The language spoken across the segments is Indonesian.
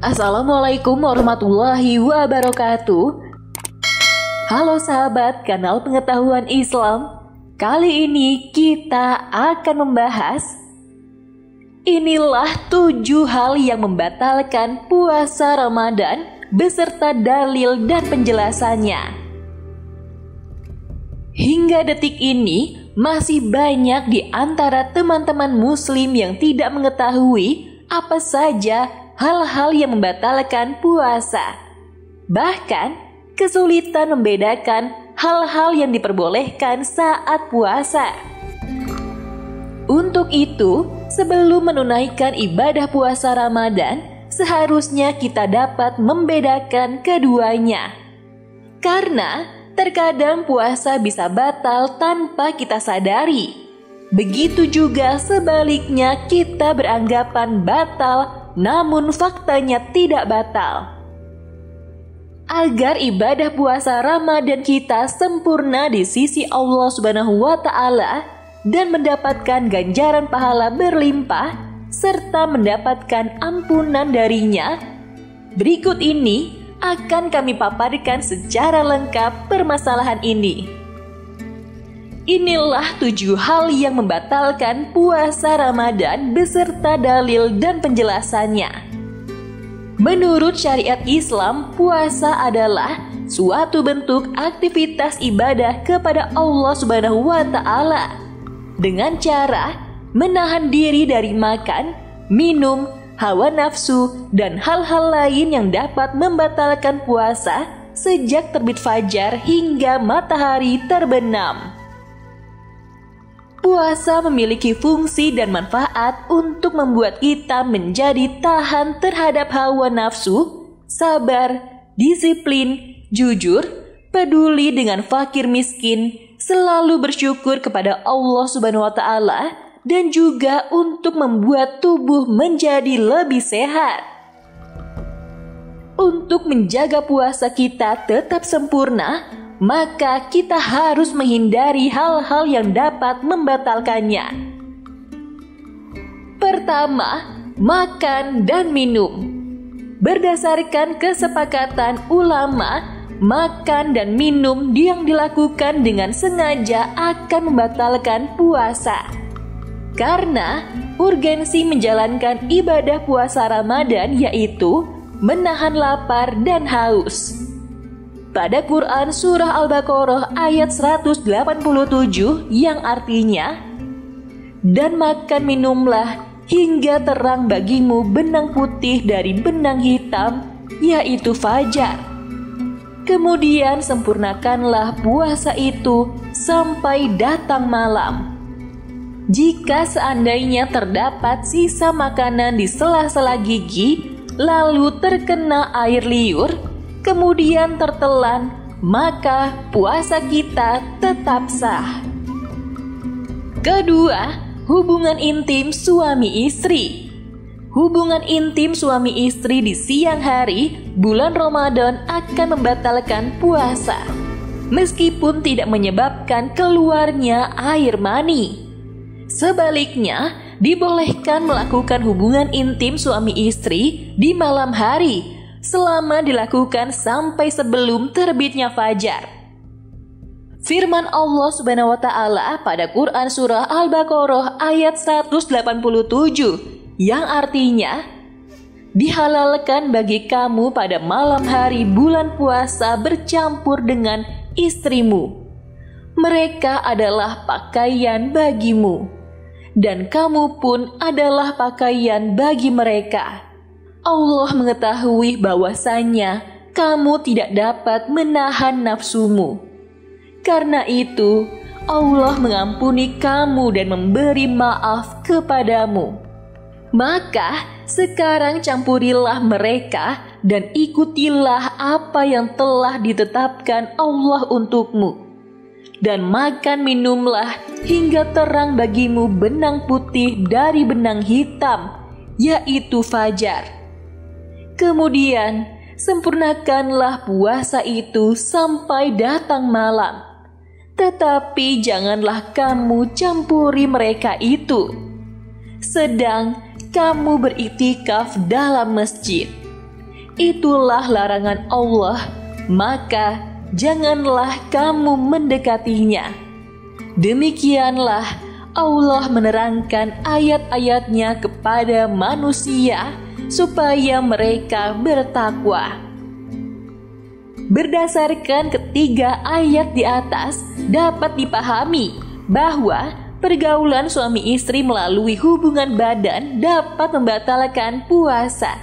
Assalamualaikum warahmatullahi wabarakatuh. Halo sahabat kanal pengetahuan Islam. Kali ini kita akan membahas inilah 7 hal yang membatalkan puasa Ramadan beserta dalil dan penjelasannya. Hingga detik ini masih banyak di antara teman-teman muslim yang tidak mengetahui apa saja hal-hal yang membatalkan puasa. Bahkan kesulitan membedakan hal-hal yang diperbolehkan saat puasa. Untuk itu, sebelum menunaikan ibadah puasa Ramadan, seharusnya kita dapat membedakan keduanya. Karena terkadang puasa bisa batal tanpa kita sadari. Begitu juga sebaliknya, kita beranggapan batal namun faktanya tidak batal. Agar ibadah puasa Ramadan kita sempurna di sisi Allah Subhanahu wa Ta'ala dan mendapatkan ganjaran pahala berlimpah serta mendapatkan ampunan darinya, berikut ini akan kami paparkan secara lengkap permasalahan ini. Inilah 7 hal yang membatalkan puasa Ramadan beserta dalil dan penjelasannya. Menurut syariat Islam, puasa adalah suatu bentuk aktivitas ibadah kepada Allah Subhanahu wa Ta'ala dengan cara menahan diri dari makan, minum, hawa nafsu, dan hal-hal lain yang dapat membatalkan puasa sejak terbit fajar hingga matahari terbenam. Puasa memiliki fungsi dan manfaat untuk membuat kita menjadi tahan terhadap hawa nafsu, sabar, disiplin, jujur, peduli dengan fakir miskin, selalu bersyukur kepada Allah Subhanahu wa Ta'ala, dan juga untuk membuat tubuh menjadi lebih sehat. Untuk menjaga puasa kita tetap sempurna, maka kita harus menghindari hal-hal yang dapat membatalkannya. Pertama, makan dan minum. Berdasarkan kesepakatan ulama, makan dan minum yang dilakukan dengan sengaja akan membatalkan puasa. Karena urgensi menjalankan ibadah puasa Ramadan yaitu menahan lapar dan haus. Pada Quran Surah Al-Baqarah ayat 187 yang artinya, "Dan makan minumlah hingga terang bagimu benang putih dari benang hitam, yaitu fajar. Kemudian sempurnakanlah puasa itu sampai datang malam. Jika seandainya terdapat sisa makanan di sela-sela gigi, lalu terkena air liur, kemudian tertelan, maka puasa kita tetap sah." Kedua, hubungan intim suami istri. Hubungan intim suami istri di siang hari bulan Ramadan akan membatalkan puasa, meskipun tidak menyebabkan keluarnya air mani. Sebaliknya, dibolehkan melakukan hubungan intim suami istri di malam hari selama dilakukan sampai sebelum terbitnya fajar. Firman Allah Subhanahu wa Ta'ala pada Quran Surah Al-Baqarah ayat 187 yang artinya, "Dihalalkan bagi kamu pada malam hari bulan puasa bercampur dengan istrimu. Mereka adalah pakaian bagimu, dan kamu pun adalah pakaian bagi mereka. Allah mengetahui bahwasanya kamu tidak dapat menahan nafsumu. Karena itu, Allah mengampuni kamu dan memberi maaf kepadamu. Maka sekarang campurilah mereka dan ikutilah apa yang telah ditetapkan Allah untukmu. Dan makan minumlah hingga terang bagimu benang putih dari benang hitam, yaitu fajar. Kemudian sempurnakanlah puasa itu sampai datang malam. Tetapi janganlah kamu campuri mereka itu sedang kamu beriktikaf dalam masjid. itulah larangan Allah, maka janganlah kamu mendekatinya. Demikianlah Allah menerangkan ayat-ayatnya kepada manusia supaya mereka bertakwa. Berdasarkan ketiga ayat di atas, dapat dipahami bahwa pergaulan suami istri melalui hubungan badan dapat membatalkan puasa.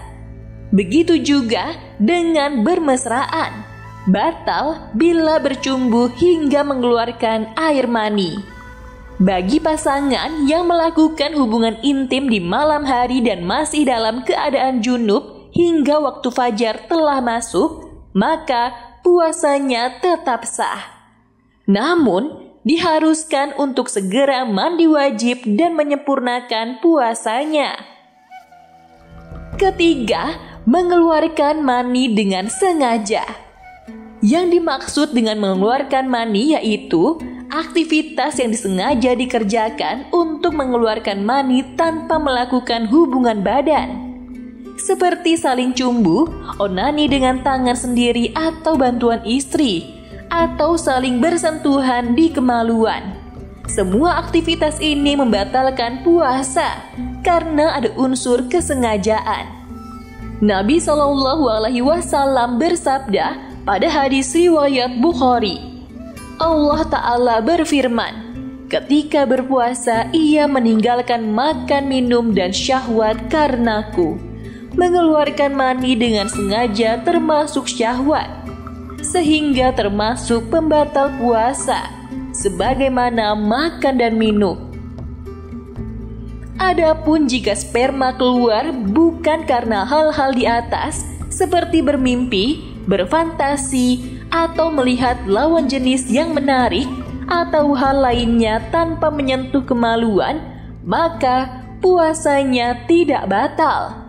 Begitu juga dengan bermesraan, batal bila bercumbu hingga mengeluarkan air mani. Bagi pasangan yang melakukan hubungan intim di malam hari dan masih dalam keadaan junub hingga waktu fajar telah masuk, maka puasanya tetap sah. Namun, diharuskan untuk segera mandi wajib dan menyempurnakan puasanya. Ketiga, mengeluarkan mani dengan sengaja. Yang dimaksud dengan mengeluarkan mani yaitu aktivitas yang disengaja dikerjakan untuk mengeluarkan mani tanpa melakukan hubungan badan. Seperti saling cumbu, onani dengan tangan sendiri atau bantuan istri, atau saling bersentuhan di kemaluan. Semua aktivitas ini membatalkan puasa karena ada unsur kesengajaan. Nabi SAW bersabda pada hadis riwayat Bukhari, Allah Ta'ala berfirman, ketika berpuasa ia meninggalkan makan, minum, dan syahwat karenaku. Mengeluarkan mani dengan sengaja termasuk syahwat, sehingga termasuk pembatal puasa, sebagaimana makan dan minum. Adapun jika sperma keluar bukan karena hal-hal di atas, seperti bermimpi, berfantasi, atau melihat lawan jenis yang menarik, atau hal lainnya tanpa menyentuh kemaluan, maka puasanya tidak batal.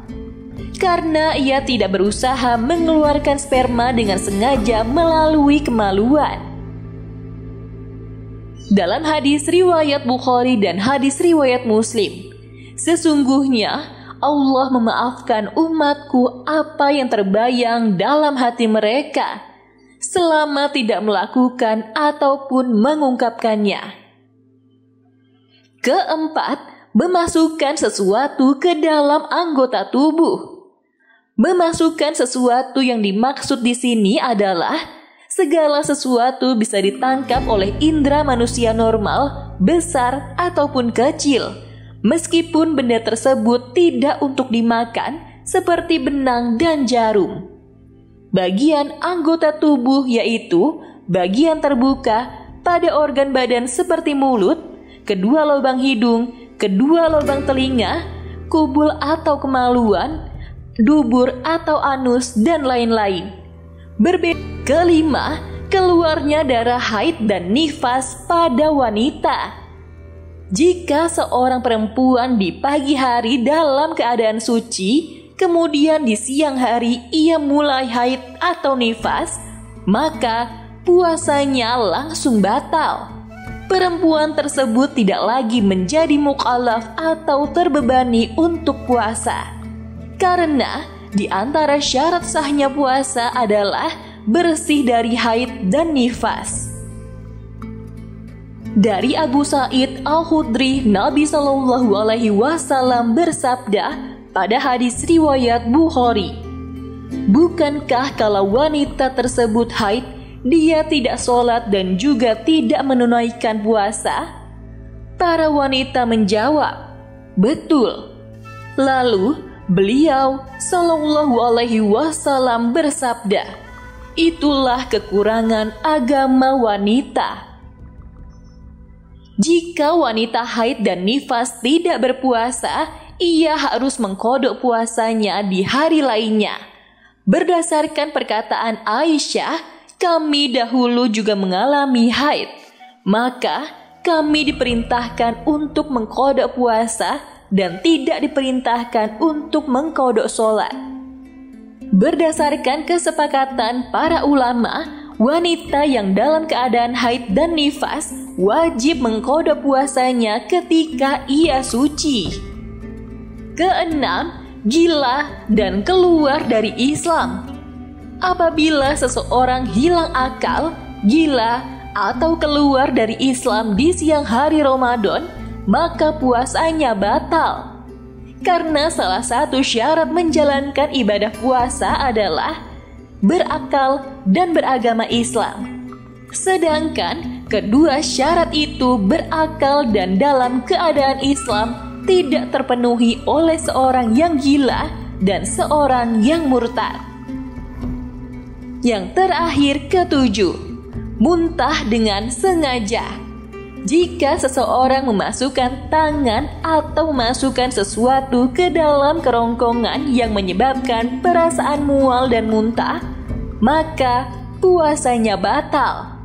Karena ia tidak berusaha mengeluarkan sperma dengan sengaja melalui kemaluan. Dalam hadis riwayat Bukhari dan hadis riwayat Muslim, sesungguhnya Allah memaafkan umatku apa yang terbayang dalam hati mereka selama tidak melakukan ataupun mengungkapkannya. Keempat, memasukkan sesuatu ke dalam anggota tubuh. Memasukkan sesuatu yang dimaksud di sini adalah segala sesuatu bisa ditangkap oleh indera manusia normal, besar ataupun kecil, meskipun benda tersebut tidak untuk dimakan, seperti benang dan jarum. Bagian anggota tubuh yaitu bagian terbuka pada organ badan seperti mulut, kedua lubang hidung, kedua lubang telinga, kubul atau kemaluan, dubur atau anus, dan lain-lain. Kelima, keluarnya darah haid dan nifas pada wanita. Jika seorang perempuan di pagi hari dalam keadaan suci, kemudian di siang hari ia mulai haid atau nifas, maka puasanya langsung batal. Perempuan tersebut tidak lagi menjadi mukallaf atau terbebani untuk puasa. Karena di antara syarat sahnya puasa adalah bersih dari haid dan nifas. Dari Abu Sa'id Al-Khudri, Nabi SAW bersabda pada hadis riwayat Bukhari, bukankah kalau wanita tersebut haid, dia tidak sholat dan juga tidak menunaikan puasa? Para wanita menjawab, betul. Lalu beliau SAW bersabda, itulah kekurangan agama wanita. Jika wanita haid dan nifas tidak berpuasa, ia harus mengkodok puasanya di hari lainnya. Berdasarkan perkataan Aisyah, kami dahulu juga mengalami haid, maka kami diperintahkan untuk mengkodok puasa dan tidak diperintahkan untuk mengkodok sholat. Berdasarkan kesepakatan para ulama, wanita yang dalam keadaan haid dan nifas wajib mengkodok puasanya ketika ia suci. Keenam, gila, dan keluar dari Islam. Apabila seseorang hilang akal, gila, atau keluar dari Islam di siang hari Ramadan, maka puasanya batal. Karena salah satu syarat menjalankan ibadah puasa adalah berakal dan beragama Islam. Sedangkan kedua syarat itu, berakal dan dalam keadaan Islam, tidak terpenuhi oleh seorang yang gila dan seorang yang murtad. Yang terakhir, ketujuh, muntah dengan sengaja. Jika seseorang memasukkan tangan atau memasukkan sesuatu ke dalam kerongkongan yang menyebabkan perasaan mual dan muntah, maka puasanya batal.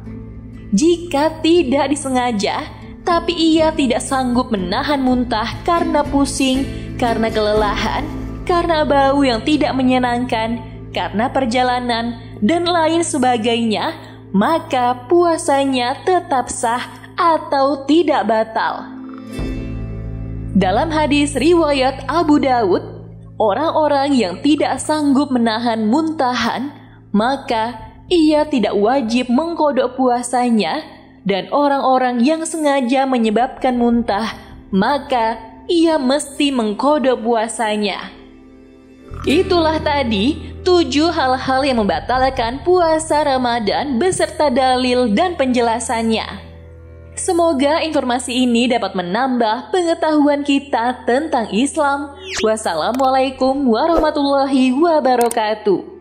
Jika tidak disengaja, tapi ia tidak sanggup menahan muntah karena pusing, karena kelelahan, karena bau yang tidak menyenangkan, karena perjalanan, dan lain sebagainya, maka puasanya tetap sah atau tidak batal. Dalam hadis riwayat Abu Dawud, orang-orang yang tidak sanggup menahan muntahan, maka ia tidak wajib mengqadha puasanya, dan orang-orang yang sengaja menyebabkan muntah, maka ia mesti mengqadha puasanya. Itulah tadi 7 hal-hal yang membatalkan puasa Ramadan beserta dalil dan penjelasannya. Semoga informasi ini dapat menambah pengetahuan kita tentang Islam. Wassalamualaikum warahmatullahi wabarakatuh.